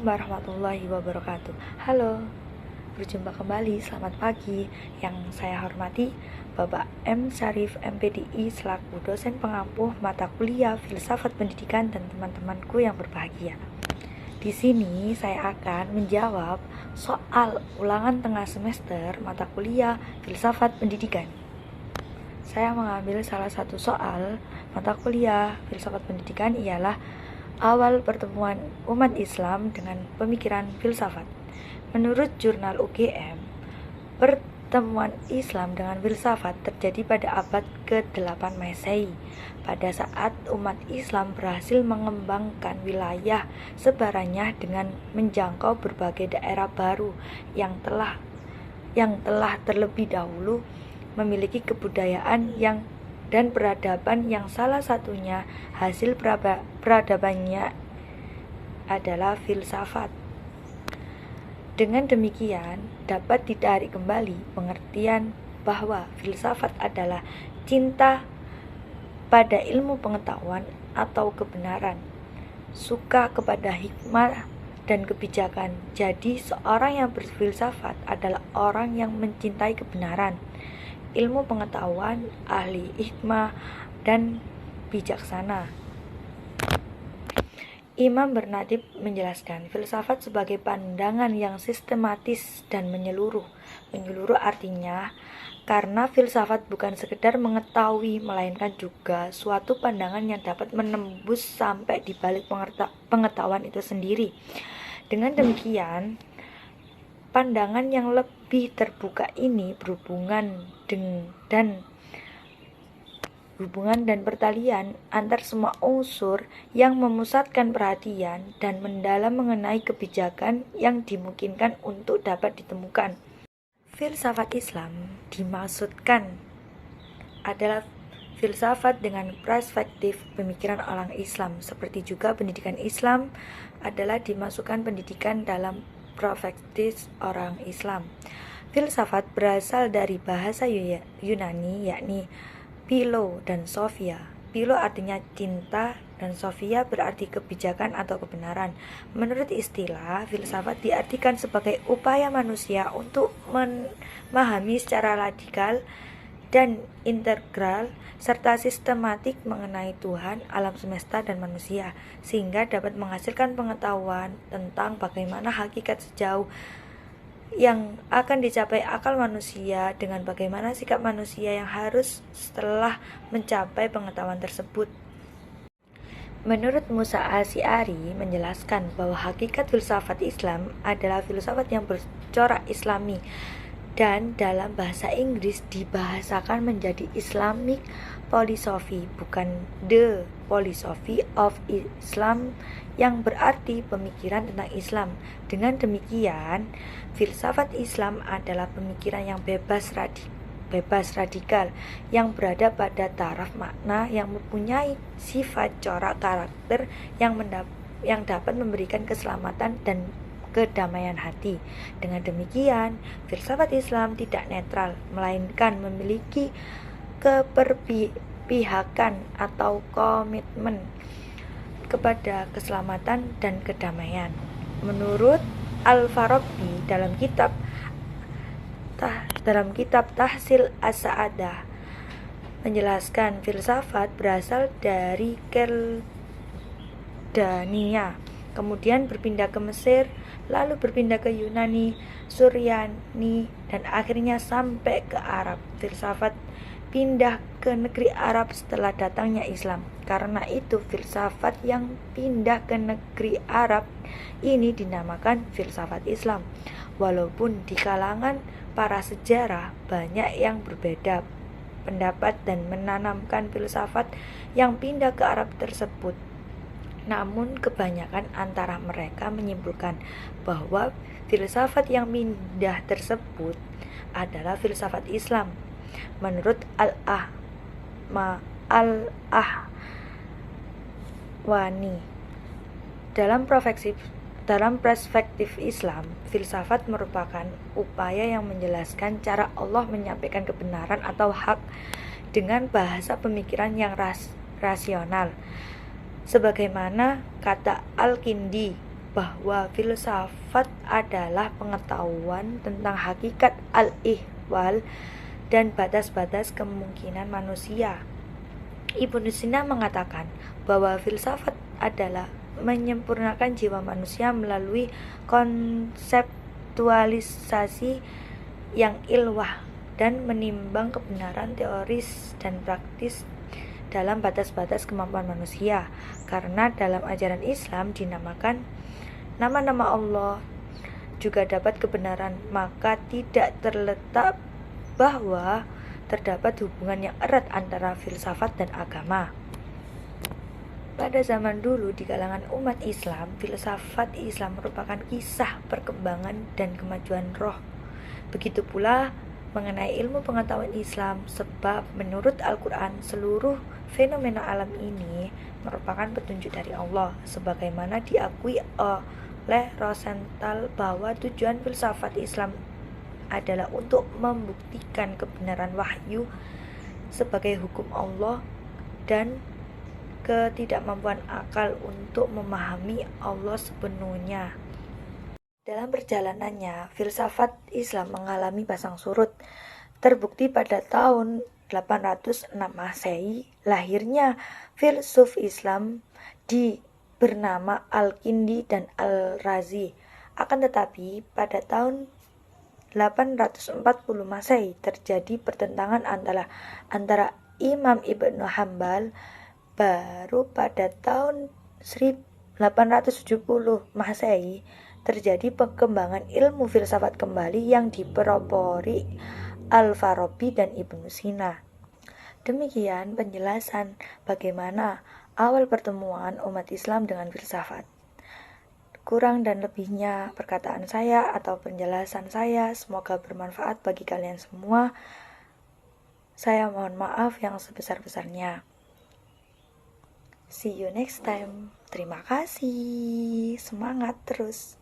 warahmatullahi wabarakatuh. Halo, berjumpa kembali, selamat pagi. Yang saya hormati Bapak M. Syarif MPDI selaku dosen pengampuh mata kuliah Filsafat Pendidikan dan teman-temanku yang berbahagia. Di sini saya akan menjawab soal ulangan tengah semester mata kuliah Filsafat Pendidikan. Saya mengambil salah satu soal mata kuliah Filsafat Pendidikan ialah awal pertemuan umat Islam dengan pemikiran filsafat. Menurut jurnal UGM, pertemuan Islam dengan filsafat terjadi pada abad ke-8 Masehi, pada saat umat Islam berhasil mengembangkan wilayah sebarannya dengan menjangkau berbagai daerah baru yang telah terlebih dahulu memiliki kebudayaan dan peradaban yang salah satunya hasil peradabannya adalah filsafat. Dengan demikian, dapat ditarik kembali pengertian bahwa filsafat adalah cinta pada ilmu pengetahuan atau kebenaran, suka kepada hikmah dan kebijakan. Jadi, seorang yang berfilsafat adalah orang yang mencintai kebenaran, ilmu pengetahuan, ahli hikmah, dan bijaksana. Imam Bernadib menjelaskan filsafat sebagai pandangan yang sistematis dan menyeluruh. Menyeluruh artinya karena filsafat bukan sekedar mengetahui, melainkan juga suatu pandangan yang dapat menembus sampai di balik pengetahuan itu sendiri. Dengan demikian, pandangan yang lebih terbuka ini berhubungan dan pertalian antar semua unsur yang memusatkan perhatian dan mendalam mengenai kebijakan yang dimungkinkan untuk dapat ditemukan. Filsafat Islam dimaksudkan adalah filsafat dengan perspektif pemikiran orang Islam, seperti juga pendidikan Islam adalah dimasukkan pendidikan dalam perspektif orang Islam. Filsafat berasal dari bahasa Yunani, yakni philo dan sophia. Philo artinya cinta dan sophia berarti kebijakan atau kebenaran. Menurut istilah, filsafat diartikan sebagai upaya manusia untuk memahami secara radikal dan integral serta sistematik mengenai Tuhan, alam semesta, dan manusia, sehingga dapat menghasilkan pengetahuan tentang bagaimana hakikat sejauh yang akan dicapai akal manusia dengan bagaimana sikap manusia yang harus setelah mencapai pengetahuan tersebut. Menurut Musa Asy'ari menjelaskan bahwa hakikat filsafat Islam adalah filsafat yang bercorak Islami dan dalam bahasa Inggris dibahasakan menjadi Islamic philosophy, bukan the philosophy of Islam yang berarti pemikiran tentang Islam. Dengan demikian, filsafat Islam adalah pemikiran yang bebas radikal yang berada pada taraf makna yang mempunyai sifat corak karakter yang dapat memberikan keselamatan dan kedamaian hati. Dengan demikian, filsafat Islam tidak netral, melainkan memiliki keberpihakan atau komitmen kepada keselamatan dan kedamaian. Menurut Al-Farabi dalam kitab Tahsil As-Sa'adah menjelaskan filsafat berasal dari Keldania, kemudian berpindah ke Mesir, lalu berpindah ke Yunani, Suryani, dan akhirnya sampai ke Arab. Filsafat pindah ke negeri Arab setelah datangnya Islam. Karena itu filsafat yang pindah ke negeri Arab ini dinamakan filsafat Islam. Walaupun di kalangan para sejarah banyak yang berbeda pendapat dan menanamkan filsafat yang pindah ke Arab tersebut, namun kebanyakan antara mereka menyimpulkan bahwa filsafat yang pindah tersebut adalah filsafat Islam. Menurut Al-Ahwani, dalam perspektif Islam, filsafat merupakan upaya yang menjelaskan cara Allah menyampaikan kebenaran atau hak dengan bahasa pemikiran yang rasional. Sebagaimana kata Al-Kindi bahwa filsafat adalah pengetahuan tentang hakikat al-ihwal dan batas-batas kemungkinan manusia. Ibnu Sina mengatakan bahwa filsafat adalah menyempurnakan jiwa manusia melalui konseptualisasi yang ilwah dan menimbang kebenaran teoris dan praktis dalam batas-batas kemampuan manusia. Karena dalam ajaran Islam dinamakan nama-nama Allah juga dapat kebenaran, maka tidak terletak bahwa terdapat hubungan yang erat antara filsafat dan agama. Pada zaman dulu di kalangan umat Islam, filsafat Islam merupakan kisah perkembangan dan kemajuan roh. Begitu pula mengenai ilmu pengetahuan Islam, sebab menurut Al-Quran seluruh fenomena alam ini merupakan petunjuk dari Allah, sebagaimana diakui oleh Rosenthal bahwa tujuan filsafat Islam adalah untuk membuktikan kebenaran wahyu sebagai hukum Allah dan ketidakmampuan akal untuk memahami Allah sepenuhnya. Dalam perjalanannya, filsafat Islam mengalami pasang surut. Terbukti pada tahun 806 Masehi, lahirnya filsuf Islam bernama Al-Kindi dan Al-Razi. Akan tetapi, pada tahun 840 Masehi terjadi pertentangan antara Imam Ibnu Hambal. Baru pada tahun 1870 Masehi terjadi perkembangan ilmu filsafat kembali yang dipelopori Al-Farabi dan Ibnu Sina. Demikian penjelasan bagaimana awal pertemuan umat Islam dengan filsafat. Kurang dan lebihnya perkataan saya atau penjelasan saya semoga bermanfaat bagi kalian semua. Saya mohon maaf yang sebesar-besarnya. See you next time. Terima kasih. Semangat terus.